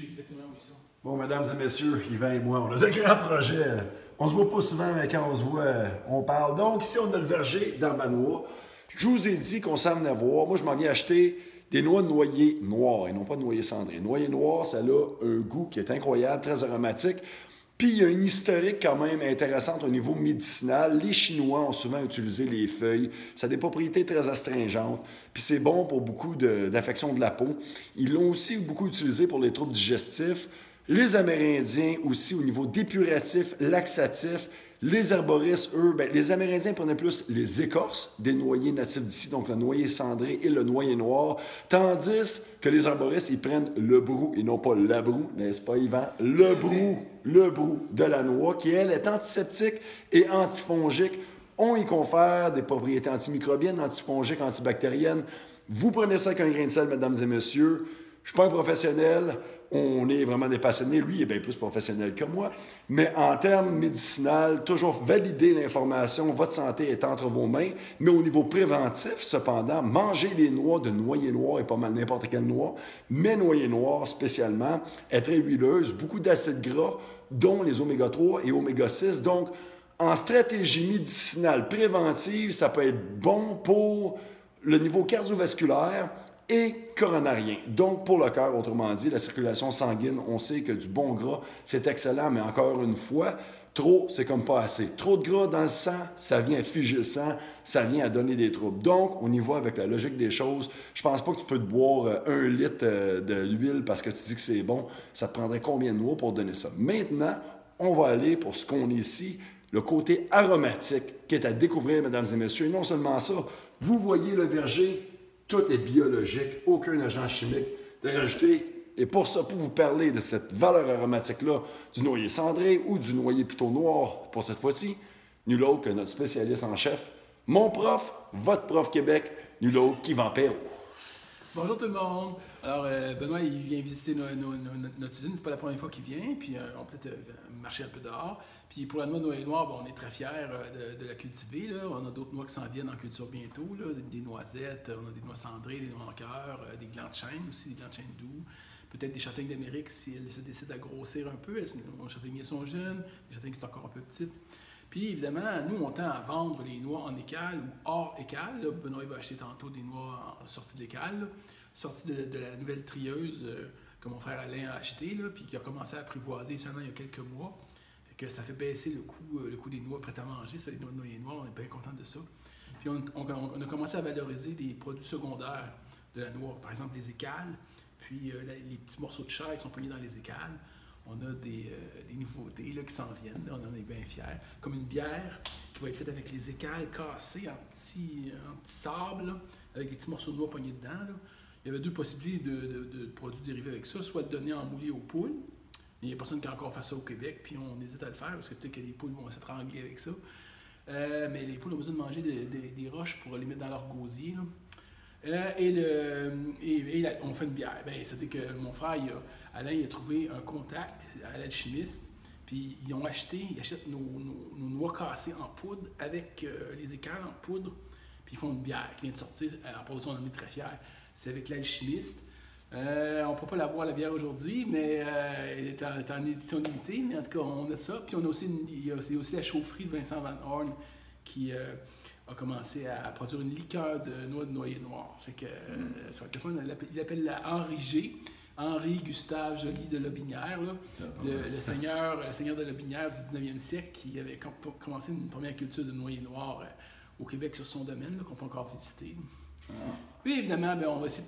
sais exactement où ils sont. Bon, mesdames et messieurs, Yvan et moi, on a de grands projets. On se voit pas souvent, mais quand on se voit, on parle. Donc, ici, on a le verger d'Arbanois. Je vous ai dit qu'on s'en venait voir. Moi, je m'en viens acheter des noix de noyer noires et non pas de noyer cendré. Noyer noir, ça a un goût qui est incroyable, très aromatique. Puis, il y a une historique quand même intéressante au niveau médicinal. Les Chinois ont souvent utilisé les feuilles. Ça a des propriétés très astringentes. Puis, c'est bon pour beaucoup d'affections de la peau. Ils l'ont aussi beaucoup utilisé pour les troubles digestifs. Les Amérindiens aussi au niveau dépuratif, laxatif. Les herboristes, eux, les Amérindiens prenaient plus les écorces des noyers natifs d'ici, donc le noyer cendré et le noyer noir, tandis que les herboristes, ils prennent le brou, et non pas la broue, n'est-ce pas, Yvan? Le brou de la noix, qui, elle, est antiseptique et antifongique. On y confère des propriétés antimicrobiennes, antifongiques, antibactériennes. Vous prenez ça avec un grain de sel, mesdames et messieurs. Je ne suis pas un professionnel. On est vraiment des passionnés. Lui, il est bien plus professionnel que moi. Mais en termes médicinaux, toujours valider l'information. Votre santé est entre vos mains. Mais au niveau préventif, cependant, mangez les noix de noyer noir et pas mal n'importe quelle noix. Mais noyer noir, spécialement, est très huileuse. Beaucoup d'acides gras, dont les oméga-3 et oméga-6. Donc, en stratégie médicinale préventive, ça peut être bon pour le niveau cardiovasculaire et coronarien. Donc, pour le cœur, autrement dit, la circulation sanguine, on sait que du bon gras, c'est excellent, mais encore une fois, trop, c'est comme pas assez. Trop de gras dans le sang, ça vient figer le sang, ça vient à donner des troubles. Donc, on y va avec la logique des choses. Je pense pas que tu peux te boire 1 litre de l'huile parce que tu dis que c'est bon. Ça te prendrait combien de noix pour donner ça? Maintenant, on va aller pour ce qu'on est ici, le côté aromatique qui est à découvrir, mesdames et messieurs. Et non seulement ça, vous voyez le verger, tout est biologique, aucun agent chimique de rajouter. Et pour ça, pour vous parler de cette valeur aromatique-là, du noyer cendré ou du noyer plutôt noir, pour cette fois-ci, nul autre que notre spécialiste en chef, mon prof, votre prof Québec, nul autre qu'Yvan Perrault. Bonjour tout le monde. Alors, Benoît, il vient visiter notre usine. C'est pas la première fois qu'il vient. Puis, on peut peut-être marcher un peu dehors. Puis, pour la noix de noyer noir, on est très fiers de la cultiver. Là. On a d'autres noix qui s'en viennent en culture bientôt. Là. Des noisettes, on a des noix cendrées, des noix en cœur, des glands de chêne aussi, des glands de chêne doux. Peut-être des châtaignes d'Amérique si elles se décident à grossir un peu. Les châtaigniers sont jeunes, les châtaignes sont encore un peu petites. Puis, évidemment, nous, on tend à vendre les noix en écale ou hors écale. Là. Benoît va acheter tantôt des noix sorties de l'écale, sorties de la nouvelle trieuse que mon frère Alain a acheté, là, puis qui a commencé à apprivoiser seulement il y a quelques mois. Fait que ça fait baisser le coût des noix prêtes à manger, ça, les noix de noyer noir, on est bien content de ça. Puis, on a commencé à valoriser des produits secondaires de la noix, par exemple les écales, puis les petits morceaux de chair qui sont pognés dans les écales. On a des nouveautés là, qui s'en viennent, là, on en est bien fiers. Comme une bière qui va être faite avec les écales cassées en petits sable, là, avec des petits morceaux de noix pognés dedans. Là. Il y avait 2 possibilités de produits dérivés avec ça, soit de donner en moulé aux poules. Il y a personne qui a encore fait ça au Québec, puis on hésite à le faire parce que peut-être que les poules vont s'étrangler avec ça. Mais les poules ont besoin de manger des roches pour les mettre dans leur gosier. Là. On fait une bière. C'est-à-dire que mon frère, Alain, il a trouvé un contact à l'alchimiste, puis ils achètent nos noix cassées en poudre avec les écales en poudre, puis ils font une bière qui vient de sortir en production, on en est très fiers. C'est avec l'alchimiste. On ne peut pas la voir, la bière, aujourd'hui, mais elle est en édition limitée, mais en tout cas, on a ça. Puis on a aussi il y a aussi la chaufferie de Vincent Van Horn qui a commencé à produire une liqueur de noix de noyer noir. Fait que ça va être le fun. Il appelle la Henri G. Henri Gustave Joly de Lotbinière, là, le seigneur de Lotbinière du 19e siècle qui avait commencé une première culture de noyer noir au Québec sur son domaine, là, qu'on peut encore visiter. Puis évidemment, on va essayer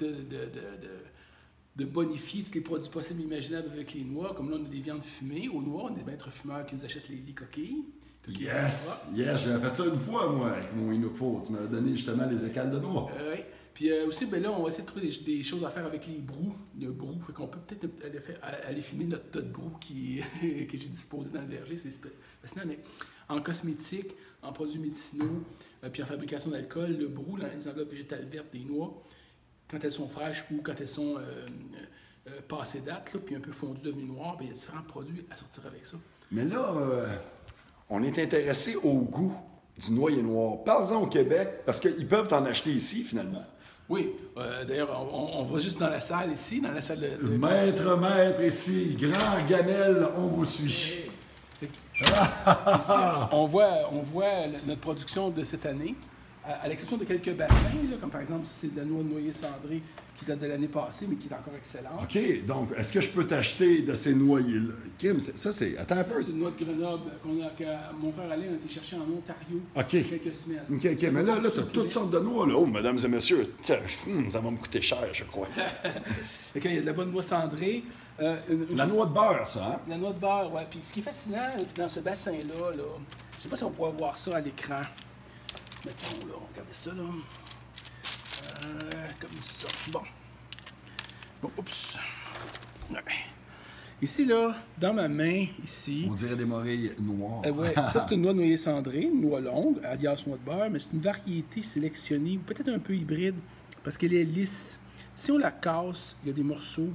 de bonifier tous les produits possibles et imaginables avec les noix. Comme là, on a des viandes fumées aux noix. On est bien trop fumeurs qui nous achètent les coquilles. Yes, j'avais fait ça une fois, moi, avec mon Inupro. Tu m'avais donné justement les écales de noix. Oui. Puis aussi, là, on va essayer de trouver des choses à faire avec les brous. Le brou, fait qu'on peut peut-être aller fumer notre tas de brou que j'ai disposé dans le verger. C'est fascinant, mais en cosmétique, en produits médicinaux, puis en fabrication d'alcool, le brou, les enveloppes végétales vertes des noix, quand elles sont fraîches ou quand elles sont passées date, là, puis un peu fondues, devenues noires, il y a différents produits à sortir avec ça. Mais là, on est intéressé au goût du noyer noir. Parlons au Québec, parce qu'ils peuvent en acheter ici, finalement. Oui, d'ailleurs, on va juste dans la salle ici, dans la salle de... Maître ici, grand gamelle, on vous suit. Ici, on voit notre production de cette année, à l'exception de quelques bassins, là, comme par exemple, ça, c'est de la noix de noyer cendré qui date de l'année passée, mais qui est encore excellente. OK, donc, est-ce que je peux t'acheter de ces noyers-là? Kim, ça, c'est... Attends un peu. C'est une noix de Grenoble que mon frère Alain a été chercher en Ontario OK. il y a quelques semaines. OK, mais là, tu as toutes sortes de noix, là. Oh, mesdames et messieurs, ça va me coûter cher, je crois. Il y a de la bonne noix cendrée. La noix de beurre, ça, hein? La noix de beurre, oui. Puis ce qui est fascinant, c'est dans ce bassin-là, là, je sais pas si on pourra voir ça à l'écran. Mettons, là, regardez ça, là. Comme ça. Bon, oups. Ouais. Ici, là, dans ma main, ici... On dirait des morilles noires. Ouais, ça, c'est une noix de noyer cendrée, une noix longue, alias noix de beurre, mais c'est une variété sélectionnée, peut-être un peu hybride, parce qu'elle est lisse. Si on la casse, il y a des morceaux,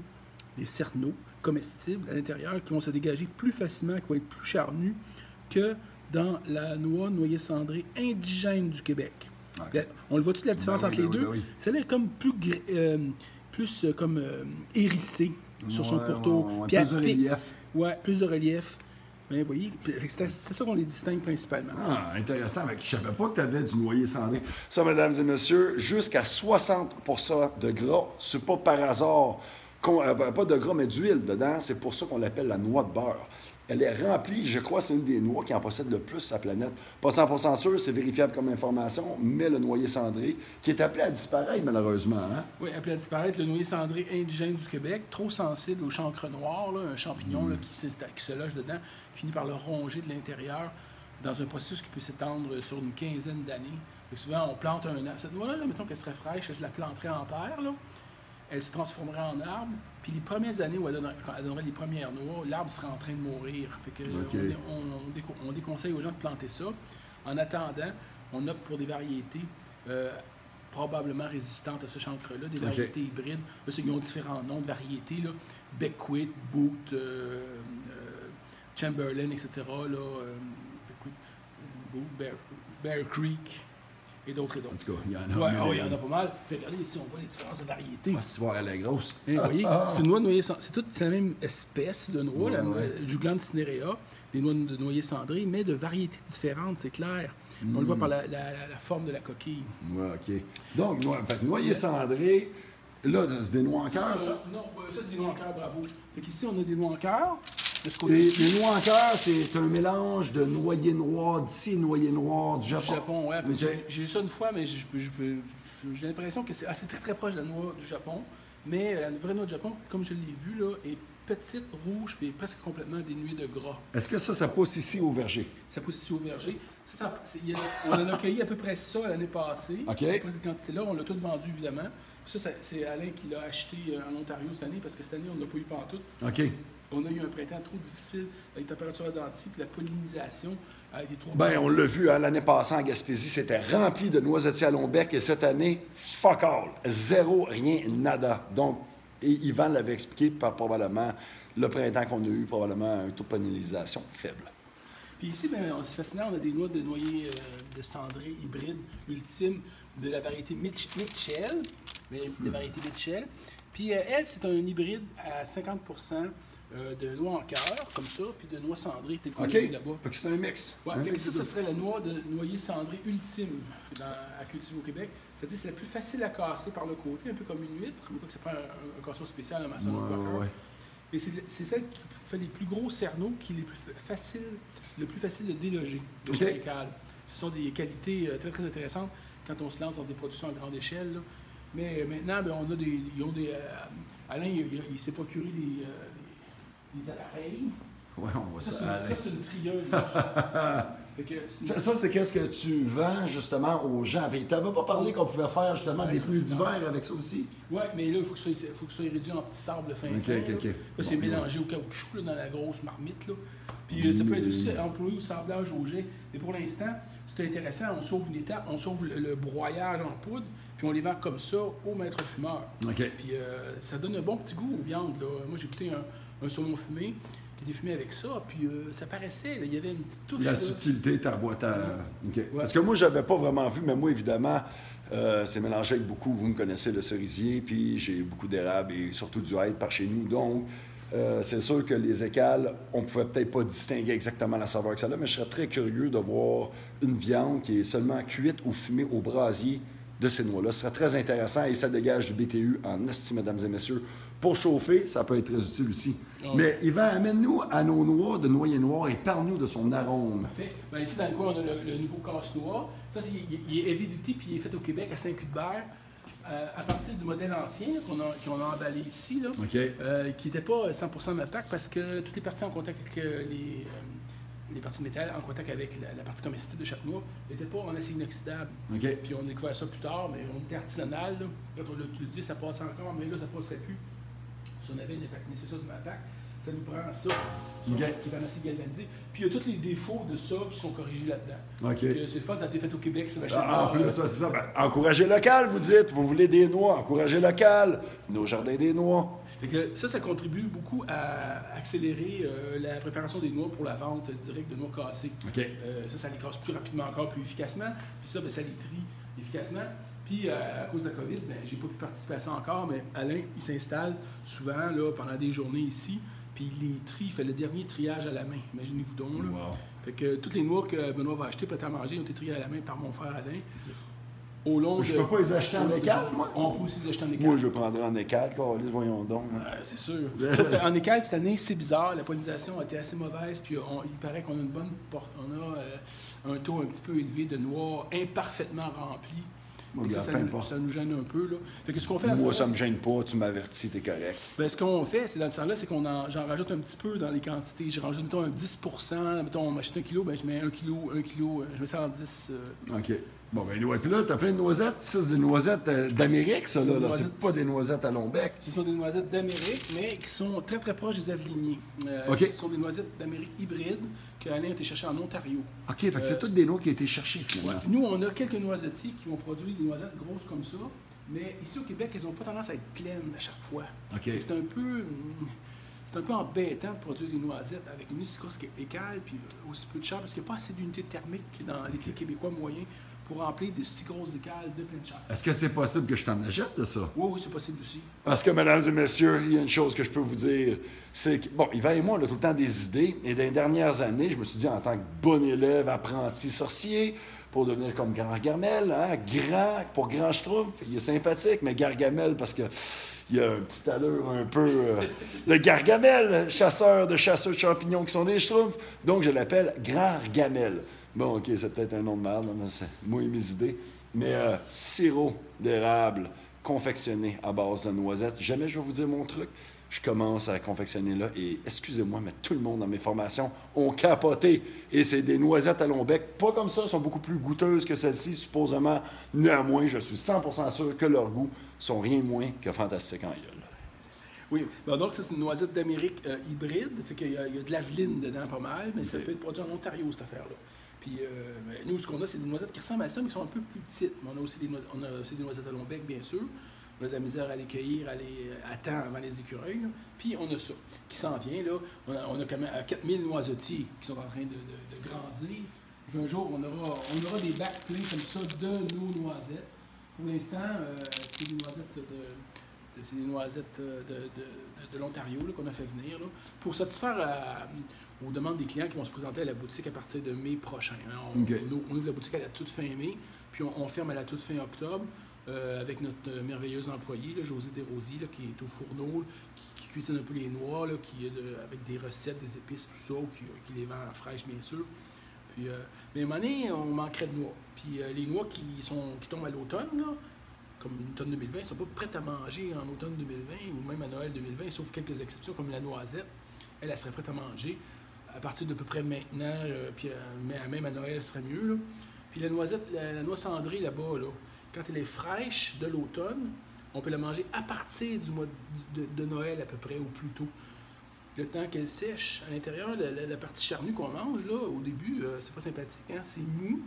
des cerneaux comestibles à l'intérieur qui vont se dégager plus facilement, qui vont être plus charnus que dans la noix noyer cendrée indigène du Québec. Okay. On le voit toute la différence entre les deux. Celle-là est comme plus comme hérissée sur son pourtour. Puis plus de relief. Oui, plus de relief. Mais vous voyez, c'est ça qu'on les distingue principalement. Ah, intéressant. Je ne savais pas que tu avais du noyer cendré. Ça, mesdames et messieurs, jusqu'à 60% de gras. C'est pas par hasard. Pas de gras, mais d'huile dedans. C'est pour ça qu'on l'appelle la noix de beurre. Elle est remplie, je crois, c'est une des noix qui en possède le plus sur la planète. Pas 100% sûr, c'est vérifiable comme information, mais le noyer cendré, qui est appelé à disparaître, malheureusement. Hein? Oui, appelé à disparaître, le noyer cendré indigène du Québec, trop sensible au chancre noir, là, un champignon là, qui se loge dedans, finit par le ronger de l'intérieur dans un processus qui peut s'étendre sur une quinzaine d'années. Souvent, on plante un arbre. Cette noix-là, mettons qu'elle serait fraîche, je la planterais en terre, là. Elle se transformerait en arbre, puis les premières années où elle donnerait les premières noix, l'arbre serait en train de mourir. Fait que on déconseille aux gens de planter ça. En attendant, on opte pour des variétés probablement résistantes à ce chancre-là, des variétés hybrides. Là, ils ont différents noms de variétés, là. Beckwith, Boot, Chamberlain, etc. Là, Beckwith, Boot, Bear Creek. Et d'autres. En tout cas, il y en a. Il y en a pas mal. Puis regardez ici, on voit les différences de variétés. Ah, si voir, elle est grosse. Vous voyez, c'est une noix de noyer cendré. C'est la même espèce de noix, la Juglans cinerea, des noix de noyer cendré, mais de variétés différentes, c'est clair. On le voit par la forme de la coquille. Oui, OK. Donc, noyer cendré, là, c'est des noix en cœur, ça? Non, ça, c'est des noix en cœur, bravo. Fait qu'ici, on a des noix en cœur. Les noix en cœur, c'est un mélange de noyer noir d'ici et noyer noir du Japon. Du Japon, oui. Okay. J'ai eu ça une fois, mais j'ai l'impression que c'est très, très proche de la noix du Japon. Mais la vraie noix du Japon, comme je l'ai vu, là, est petite, rouge, puis presque complètement dénuée de gras. Est-ce que ça pousse ici au verger? Ça pousse ici au verger. On en a cueilli à peu près ça l'année passée. OK. À peu près cette quantité-là. On l'a tout vendu, évidemment. Puis ça, c'est Alain qui l'a acheté en Ontario cette année, parce que cette année, on ne l'a pas eu pantoute. OK. On a eu un printemps trop difficile avec les températures identiques, puis la pollinisation a été trop... Bien, on l'a vu, hein, l'année passée en Gaspésie, c'était rempli de noisetiers à long bec, et cette année, fuck all. Zéro, rien, nada. Donc, et Yvan l'avait expliqué par probablement le printemps qu'on a eu, probablement un taux de pollinisation faible. Puis ici, c'est fascinant, on a des noix de noyer de cendré hybride ultime de la variété Mitchell, de variété Mitchell. Puis elle, c'est un hybride à 50% de noix en cœur, comme ça, puis de noix cendrée, tel qu'on l'a vu là-bas. Fait que c'est un mix. Ouais, fait que ça serait la noix de noyer cendré ultime à cultiver au Québec. C'est-à-dire que c'est la plus facile à casser par le côté, un peu comme une huître, mais quoi que c'est pas un casseau spécial à maçon. Et c'est celle qui fait les plus gros cerneaux, qui est le plus facile de déloger de chaque écale. Ce sont des qualités très, très intéressantes quand on se lance dans des productions à grande échelle, là. Mais maintenant, on a Alain, il s'est procuré des appareils. Oui, on voit ça. Ça, c'est une trieuse. Ça, c'est qu'est-ce que tu vends justement aux gens. Tu n'avais pas parlé qu'on pouvait faire justement des pneus d'hiver avec ça aussi? Oui, mais là, il faut que ça soit réduit en petits sables fin. Là, c'est mélangé au caoutchouc là, dans la grosse marmite. Là. Puis ça peut être aussi employé au sablage au jet. Mais pour l'instant, c'est intéressant. On sauve une étape, on sauve le broyage en poudre, puis on les vend comme ça au maître fumeur. Puis ça donne un bon petit goût aux viandes. Là. Moi, j'ai goûté un saumon fumé qui était fumé avec ça, puis ça paraissait, là, il y avait une petite touche. La subtilité, ta boîte à... Okay. Ouais. Parce que moi, je n'avais pas vraiment vu, mais moi, évidemment, C'est mélangé avec beaucoup, vous me connaissez, le cerisier, puis j'ai beaucoup d'érable et surtout du hêtre par chez nous. Donc, c'est sûr que les écales, on ne pouvait peut-être pas distinguer exactement la saveur que ça a, mais je serais très curieux de voir une viande qui est seulement cuite ou fumée au brasier de ces noix-là. Ce serait très intéressant et ça dégage du BTU en esti, mesdames et messieurs. Pour chauffer, ça peut être très utile aussi. Oh. Mais Yvan, amène-nous à nos noix de noyer noir et parle-nous de son arôme. Parfait. Bien, ici, dans le coin, on a le nouveau casse-noix. Ça, il est heavy duty puis il est fait au Québec à Saint-Cuthbert. À partir du modèle ancien qu'on a emballé ici, là, okay. Qui n'était pas 100% Mapac parce que toutes les parties en contact avec les parties de métal en contact avec la partie comestible de chaque noix n'étaient pas en acier inoxydable. Okay. Puis on a découvert ça plus tard, mais on était artisanal. Là. Quand on l'a utilisé, ça passait encore, mais là, ça ne passerait plus. Si on avait une spéciale du Mapac, ça nous prend ça okay. Qui est en acier galvanisé. Puis il y a tous les défauts de ça qui sont corrigés là-dedans. Okay. C'est le fun, ça a été fait au Québec. En plus, c'est ça. Ben, encouragez local, vous dites. Vous voulez des noix, encouragez local. Nos jardins des noix. Fait que ça contribue beaucoup à accélérer la préparation des noix pour la vente directe de noix cassées. Okay. Ça les casse plus rapidement encore, plus efficacement. Puis ça, ça les trie efficacement. Puis à cause de la COVID, j'ai pas pu participer à ça encore, mais Alain, il s'installe souvent là, pendant des journées ici. Puis il les trie, il fait le dernier triage à la main. Imaginez-vous donc. Là. Wow. Fait que toutes les noix que Benoît va acheter prêtes à manger ont été triées à la main par mon frère Alain. Au long je ne peux pas les acheter en écale, moi? On peut aussi les acheter en écale. Moi, je prendrais en écale, voyons donc. C'est sûr. Sauf qu'en écale, cette année, c'est bizarre. La pollinisation a été assez mauvaise. Puis il paraît qu'on a une bonne un taux un petit peu élevé de noix imparfaitement remplies. Ça nous gêne un peu. Là. Fait que ce qu'on fait moi, ça me gêne pas. Tu m'avertis, t'es correct. Ben, ce qu'on fait, c'est dans ce temps-là, c'est j'en rajoute un petit peu dans les quantités. Je rajoute, mettons, un 10%. Mettons, on m'achète 1 kilo, je mets 1 kilo, je mets ça en 10. OK. Bon, ben, ouais, puis là, t'as plein de noisettes. Ça, c'est des noisettes d'Amérique, ça, là. C'est pas des noisettes à long bec. Ce sont des noisettes d'Amérique, mais qui sont très, très proches des Aveligniers. OK. Ce sont des noisettes d'Amérique hybrides qu'Alain a été chercher en Ontario. OK, fait que c'est toutes des noix qui ont été cherchées, finalement. Ouais. Nous, on a quelques noisettiers qui vont produire des noisettes grosses comme ça, mais ici au Québec, elles n'ont pas tendance à être pleines à chaque fois. OK. C'est un peu embêtant de produire des noisettes avec une aussi grosse écale puis aussi peu de chair parce qu'il n'y a pas assez d'unités thermiques dans l'été québécois moyen pour remplir des si grosses écales de plein de chair. Est-ce que c'est possible que je t'en achète de ça? Oui, c'est possible aussi. Parce que, mesdames et messieurs, il y a une chose que je peux vous dire, c'est que, bon, Yvan et moi, on a tout le temps des idées, et dans les dernières années, je me suis dit, en tant que bon élève, apprenti sorcier, pour devenir comme Gargamel, hein, grand, pour Grand Schtroumpf, il est sympathique, mais Gargamel, parce que il a une petite allure un peu de Gargamel, chasseur de champignons qui sont des Schtroumpfs, donc je l'appelle Gargamel. Bon, OK, c'est peut-être un nom de merde, mais c'est moi et mes idées. Mais sirop d'érable confectionné à base de noisettes. Jamais je vais vous dire mon truc. Je commence à confectionner là et excusez-moi, mais tout le monde dans mes formations ont capoté. Et c'est des noisettes à long bec. Pas comme ça, sont beaucoup plus goûteuses que celles-ci, supposément. Néanmoins, je suis 100% sûr que leurs goûts sont rien moins que fantastiques en gueule. Oui, ben donc ça c'est une noisette d'Amérique hybride. Fait qu'il y a de l'aveline dedans pas mal, mais ça peut être produit en Ontario cette affaire-là. Puis nous, ce qu'on a, c'est des noisettes qui ressemblent à ça, mais qui sont un peu plus petites. Mais on a aussi des noisettes à long bec, bien sûr. On a de la misère à les cueillir à temps avant les écureuils. Là. Puis on a ça qui s'en vient. Là. On a quand même 4000 noisetiers qui sont en train de grandir. Puis un jour, on aura des bacs pleins comme ça de nos noisettes. Pour l'instant, c'est des noisettes de l'Ontario qu'on a fait venir là, pour satisfaire aux demandes des clients qui vont se présenter à la boutique à partir de mai prochain. Hein. On ouvre la boutique à la toute fin mai, puis on ferme à la toute fin octobre avec notre merveilleuse employée, là, Josée Desrosiers, là, qui est au fourneau, qui cuisine un peu les noix, là, avec des recettes, des épices, tout ça, qui les vend fraîches, bien sûr. Puis, mais à un moment donné, on manquerait de noix. Puis les noix qui tombent à l'automne, là, comme l'automne 2020, ils ne sont pas prêtes à manger en automne 2020 ou même à Noël 2020, sauf quelques exceptions comme la noisette. Elle serait prête à manger à partir d'à peu près maintenant, puis même à Noël, ce serait mieux. Là. Puis la noisette, la noix cendrée là-bas, là, quand elle est fraîche de l'automne, on peut la manger à partir du mois de Noël à peu près, ou plus tôt. Le temps qu'elle sèche, à l'intérieur, la partie charnue qu'on mange, là, au début, c'est pas sympathique, hein? C'est mou,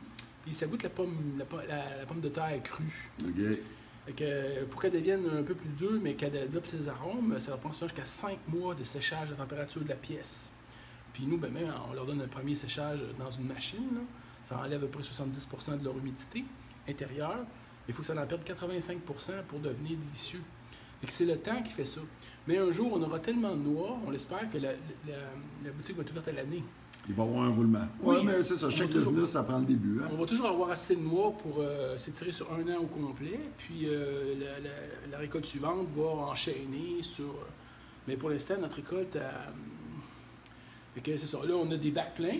puis ça goûte la pomme de terre crue. OK. Fait que, pour qu'elle devienne un peu plus dure, mais qu'elle développe ses arômes, ça va prendre jusqu'à 5 mois de séchage de la température de la pièce. Puis nous, même, on leur donne un premier séchage dans une machine. Là. Ça enlève à peu près 70% de leur humidité intérieure. Il faut que ça en perde 85% pour devenir délicieux. Et que c'est le temps qui fait ça. Mais un jour, on aura tellement de noix, on espère que la boutique va être ouverte à l'année. Il va y avoir un roulement. Oui, mais c'est ça. Chaque business, ça prend le début. Hein? On va toujours avoir assez de noix pour s'étirer sur un an au complet. Puis la récolte suivante va enchaîner sur... mais pour l'instant, notre récolte... Fait que c'est ça. Là, on a des bacs pleins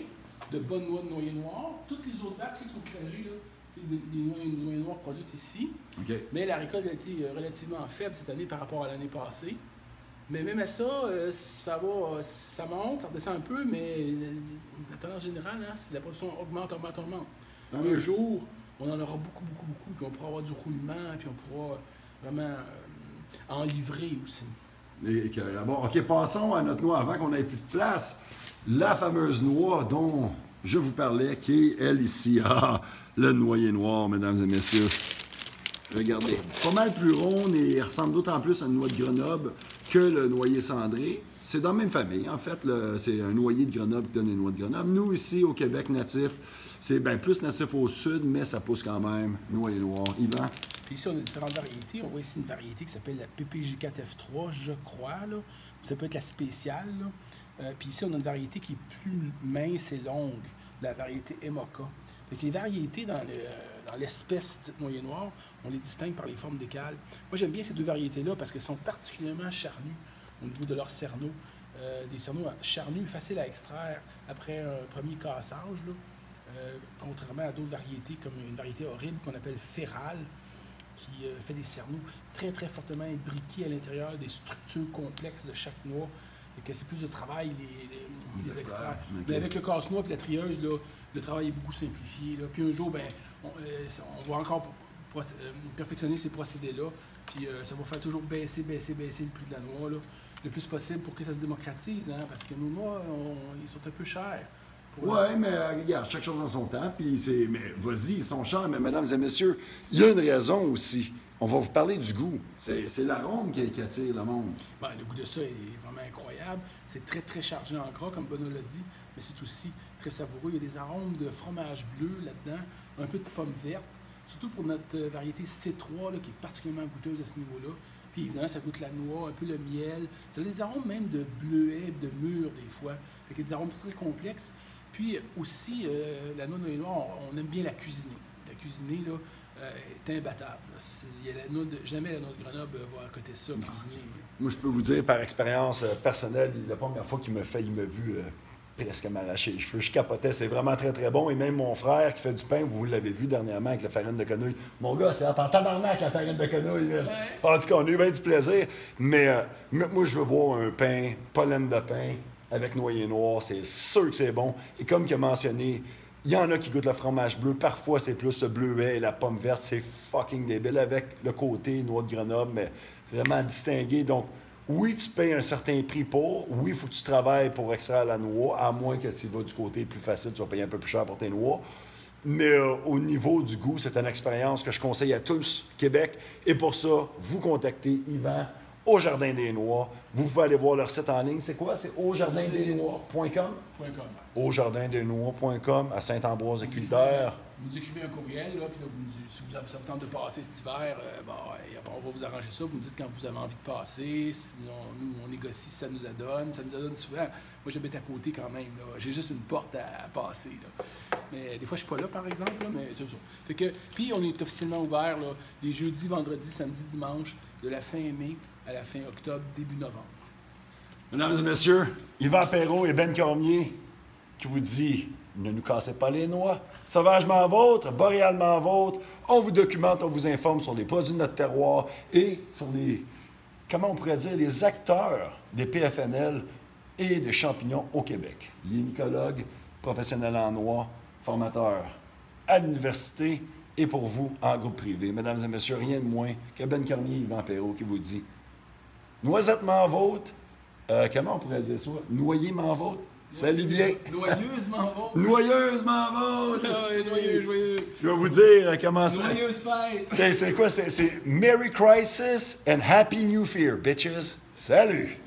de bonnes noix de noyer noir. Toutes les autres bacs qui sont partagés, là, c'est des noyers noirs produites ici. Okay. Mais la récolte a été relativement faible cette année par rapport à l'année passée. Mais même à ça, ça monte, ça redescend un peu, mais la tendance générale, hein, c'est que la production augmente. Un jour, on en aura beaucoup, puis on pourra avoir du roulement, puis on pourra vraiment en livrer aussi. Bon, OK, passons à notre noix avant qu'on n'ait plus de place. La fameuse noix dont je vous parlais, qui est, elle, ici, le noyer noir, mesdames et messieurs. Regardez, pas mal plus ronde et ressemble d'autant plus à une noix de Grenoble que le noyer cendré. C'est dans la même famille, en fait. C'est un noyer de Grenoble qui donne une noix de Grenoble. Nous, ici, au Québec natif, c'est bien plus natif au sud, mais ça pousse quand même. Noyer noir. Yvan? Puis ici, on a différentes variétés. On voit ici une variété qui s'appelle la PPG4F3, je crois. Là. Ça peut être la spéciale. Puis ici, on a une variété qui est plus mince et longue, la variété Emoca. Fait que les variétés dans l'espèce dite noyer noir, on les distingue par les formes d'écale. Moi, j'aime bien ces deux variétés-là parce qu'elles sont particulièrement charnues au niveau de leurs cerneaux. Des cerneaux charnus, faciles à extraire après un premier cassage, là. Contrairement à d'autres variétés, comme une variété horrible qu'on appelle Féral, qui fait des cerneaux très, très fortement imbriqués à l'intérieur des structures complexes de chaque noix. Et que c'est plus de travail, les extraire. Okay. Mais avec le casse-noix et la trieuse, là, le travail est beaucoup simplifié. Là. Puis un jour, on va encore perfectionner ces procédés-là. Puis ça va faire toujours baisser le prix de la noix là, le plus possible pour que ça se démocratise. Hein, parce que nos noix, ils sont un peu chers. Oui, mais regarde, chaque chose en son temps. Puis mais vas-y, ils sont chers. Mais mesdames et messieurs, il y a une raison aussi. On va vous parler du goût. C'est l'arôme qui attire le monde. Le goût de ça est vraiment incroyable. C'est très, très chargé en gras, comme Benoît l'a dit, mais c'est aussi très savoureux. Il y a des arômes de fromage bleu là-dedans, un peu de pomme verte, surtout pour notre variété C3, là, qui est particulièrement goûteuse à ce niveau-là. Puis évidemment, ça goûte la noix, un peu le miel. Ça a des arômes même de bleuet, de mûre des fois. Fait qu'il y a des arômes très complexes. Puis aussi, la noix de noyer noir, on aime bien la cuisiner. La cuisiner, là, est imbattable. Jamais la noix de Grenoble va à côté de ça, cuisiner. Moi, je peux vous dire, par expérience personnelle, la première fois qu'il m'a vu presque m'arracher les cheveux. Je capotais, c'est vraiment très, très bon. Et même mon frère qui fait du pain, vous l'avez vu dernièrement avec la farine de quenouille. Mon gars, c'est en tabarnak la farine de quenouille. Ouais. En tout cas, on a eu bien du plaisir. Mais moi, je veux voir un pain, pollen de pain, avec noyer noir. C'est sûr que c'est bon. Et comme il a mentionné, il y en a qui goûtent le fromage bleu. Parfois, c'est plus le bleuet et la pomme verte. C'est fucking débile avec le côté noix de Grenoble, mais vraiment distingué. Donc, oui, tu payes un certain prix pour. Oui, il faut que tu travailles pour extraire la noix, à moins que tu vas du côté plus facile, tu vas payer un peu plus cher pour tes noix. Mais au niveau du goût, c'est une expérience que je conseille à tous, Québec. Et pour ça, vous contactez Yvan au Jardin des Noix. Vous pouvez aller voir leur site en ligne. C'est quoi? C'est aujardindesnoix.com? aujardindesnoix.com à Saint-Ambroise-de-Culter. Vous écrivez un courriel, là, puis là, si ça vous tente de passer cet hiver, on va vous arranger ça. Vous nous dites quand vous avez envie de passer. Sinon, nous, on négocie si ça nous adonne. Ça nous adonne souvent. Moi, j'habite à côté quand même. Là. J'ai juste une porte à passer. Là. Mais des fois, je suis pas là, par exemple. Là, mais c'est ça. Fait que, puis, on est officiellement ouvert là, les jeudis, vendredis, samedis, dimanches, de la fin mai à la fin octobre, début novembre. Mesdames et messieurs, Yvan Perrault et Ben Cormier qui vous dit « Ne nous cassez pas les noix, sauvagement vôtre, boréalement vôtre. » On vous documente, on vous informe sur les produits de notre terroir et sur les, comment on pourrait dire, les acteurs des PFNL et des champignons au Québec. Il est mycologue, professionnel en noix, formateur à l'université et pour vous en groupe privé. Mesdames et messieurs, rien de moins que Ben Cormier et Yvan Perrault qui vous dit « Noisettement vôtre. Comment on pourrait dire ça? Noyément vôtre. Salut bien. Noyeusement vôtre. Noyeusement vôtre. Joyeux. Je vais vous dire comment ça. Joyeuse fête. C'est quoi? C'est Merry Crisis and Happy New Fear, bitches. Salut.